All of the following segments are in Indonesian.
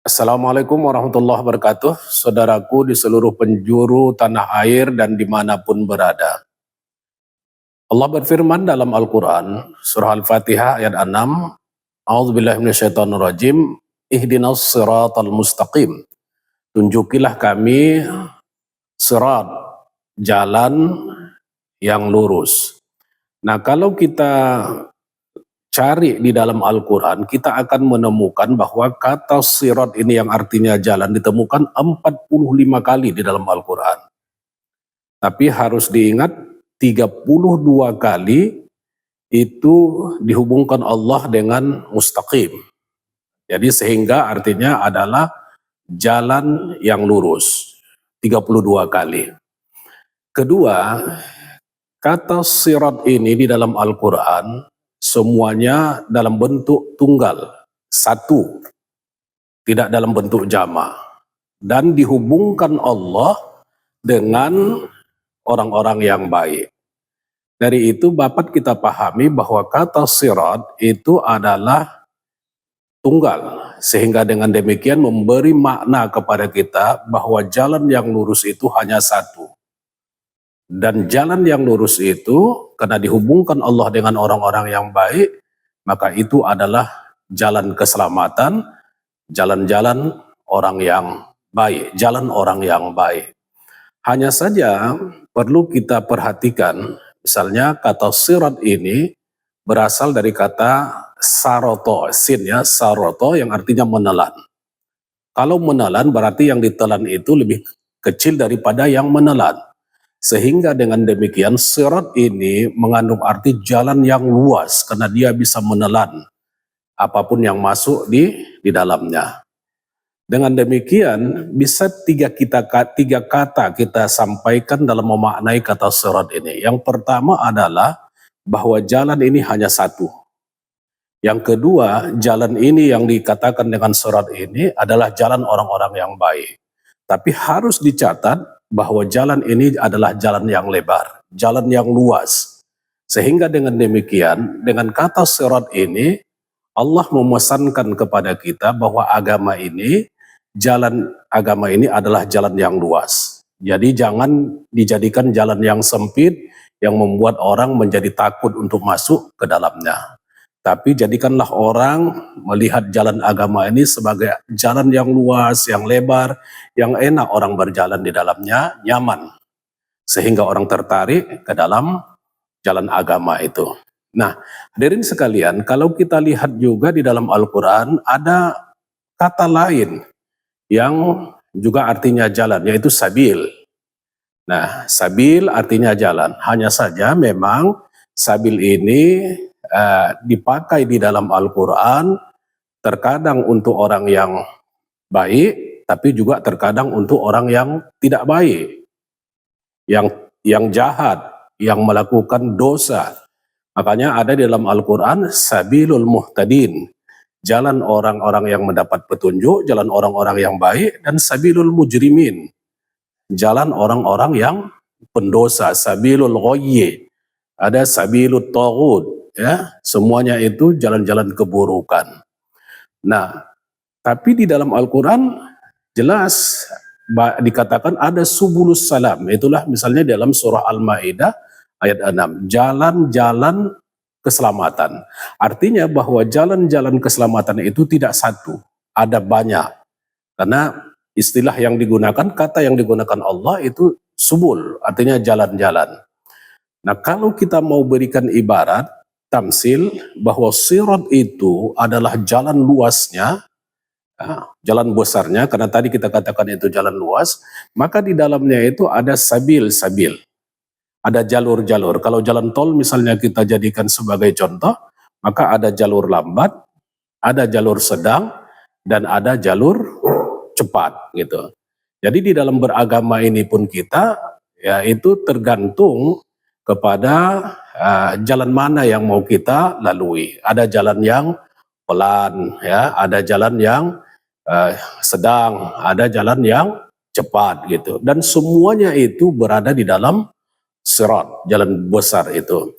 Assalamualaikum warahmatullahi wabarakatuh, saudaraku di seluruh penjuru tanah air dan dimanapun berada. Allah berfirman dalam Al-Quran, surah Al-Fatihah ayat 6, A'udzubillahiminasyaitonirrajim, ihdinas siratal mustaqim. Tunjukilah kami sirat, jalan yang lurus. Nah, kalau kita cari di dalam Al-Quran, kita akan menemukan bahwa kata sirat ini yang artinya jalan ditemukan 45 kali di dalam Al-Quran. Tapi harus diingat 32 kali itu dihubungkan Allah dengan mustaqim. Jadi sehingga artinya adalah jalan yang lurus. 32 kali. Kedua, kata sirat ini di dalam Al-Quran semuanya dalam bentuk tunggal, satu, tidak dalam bentuk jama, dan dihubungkan Allah dengan orang-orang yang baik. Dari itu dapat kita pahami bahwa kata sirat itu adalah tunggal, sehingga dengan demikian memberi makna kepada kita bahwa jalan yang lurus itu hanya satu. Dan jalan yang lurus itu karena dihubungkan Allah dengan orang-orang yang baik, maka itu adalah jalan keselamatan, jalan-jalan orang yang baik, jalan orang yang baik. Hanya saja perlu kita perhatikan, misalnya kata sirat ini berasal dari kata saroto, sin ya, saroto yang artinya menelan. Kalau menelan berarti yang ditelan itu lebih kecil daripada yang menelan. Sehingga dengan demikian sirat ini mengandung arti jalan yang luas karena dia bisa menelan apapun yang masuk di dalamnya. Dengan demikian bisa tiga kata kita sampaikan dalam memaknai kata sirat ini. Yang pertama adalah bahwa jalan ini hanya satu. Yang kedua, jalan ini yang dikatakan dengan sirat ini adalah jalan orang-orang yang baik. Tapi harus dicatat bahwa jalan ini adalah jalan yang lebar, jalan yang luas. Sehingga dengan demikian, dengan kata sirat ini, Allah memesankan kepada kita bahwa jalan agama ini adalah jalan yang luas. Jadi jangan dijadikan jalan yang sempit, yang membuat orang menjadi takut untuk masuk ke dalamnya. Tapi jadikanlah orang melihat jalan agama ini sebagai jalan yang luas, yang lebar, yang enak orang berjalan di dalamnya, nyaman. Sehingga orang tertarik ke dalam jalan agama itu. Nah, hadirin sekalian, kalau kita lihat juga di dalam Al-Quran ada kata lain yang juga artinya jalan, yaitu sabil. Nah, sabil artinya jalan. Hanya saja memang sabil ini dipakai di dalam Al-Quran terkadang untuk orang yang baik, tapi juga terkadang untuk orang yang tidak baik, yang jahat, yang melakukan dosa. Makanya ada di dalam Al-Quran sabilul muhtadin, jalan orang-orang yang mendapat petunjuk, jalan orang-orang yang baik, dan sabilul mujrimin, jalan orang-orang yang pendosa, sabilul ghayyi, ada sabilut taghut, ya, semuanya itu jalan-jalan keburukan. Nah, tapi di dalam Al-Quran jelas dikatakan ada subulus salam, itulah misalnya dalam surah Al-Maidah ayat 6, jalan-jalan keselamatan. Artinya bahwa jalan-jalan keselamatan itu tidak satu, ada banyak. Karena istilah yang digunakan, kata yang digunakan Allah itu subul, artinya jalan-jalan. Nah, kalau kita mau berikan ibarat, tamsil, bahwa sirat itu adalah jalan luasnya, jalan besarnya, karena tadi kita katakan itu jalan luas, maka di dalamnya itu ada sabil-sabil, ada jalur-jalur. Kalau jalan tol misalnya kita jadikan sebagai contoh, maka ada jalur lambat, ada jalur sedang, dan ada jalur cepat gitu. Jadi di dalam beragama ini pun kita, ya, itu tergantung kepada jalan mana yang mau kita lalui. Ada jalan yang pelan, ya, ada jalan yang sedang, ada jalan yang cepat gitu. Dan semuanya itu berada di dalam sirat, jalan besar itu.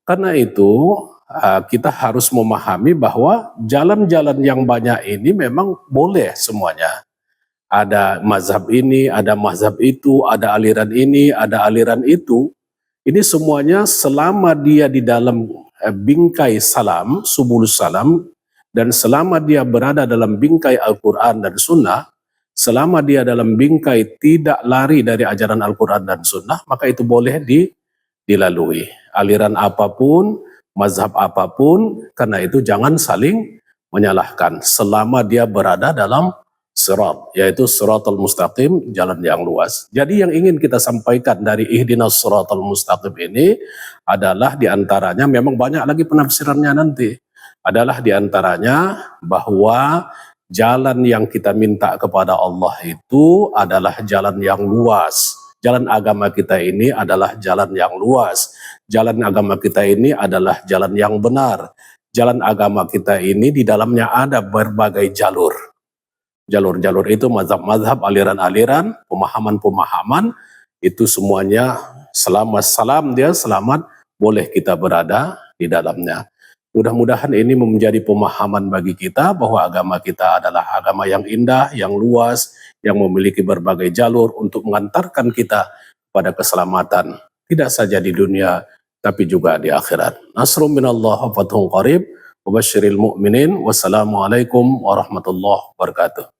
Karena itu kita harus memahami bahwa jalan-jalan yang banyak ini memang boleh semuanya. Ada mazhab ini, ada mazhab itu, ada aliran ini, ada aliran itu. Ini semuanya selama dia di dalam bingkai salam, subulus salam, dan selama dia berada dalam bingkai Al-Quran dan Sunnah, selama dia dalam bingkai tidak lari dari ajaran Al-Quran dan Sunnah, maka itu boleh dilalui. Aliran apapun, mazhab apapun, karena itu jangan saling menyalahkan selama dia berada dalam sirat, yaitu siratal mustaqim, jalan yang luas. Jadi yang ingin kita sampaikan dari ihdinas siratal mustaqim ini adalah diantaranya, memang banyak lagi penafsirannya nanti, adalah diantaranya bahwa jalan yang kita minta kepada Allah itu adalah jalan yang luas. Jalan agama kita ini adalah jalan yang luas. Jalan agama kita ini adalah jalan yang benar. Jalan agama kita ini di dalamnya ada berbagai jalur. Jalur-jalur itu mazhab-mazhab, aliran-aliran, pemahaman-pemahaman, itu semuanya selama salam dia selamat, boleh kita berada di dalamnya. Mudah-mudahan ini menjadi pemahaman bagi kita bahwa agama kita adalah agama yang indah, yang luas, yang memiliki berbagai jalur untuk mengantarkan kita pada keselamatan, tidak saja di dunia, tapi juga di akhirat. Nasrun minallah wa fathun qarib, wa basyiril mu'minin, wassalamualaikum warahmatullahi wabarakatuh.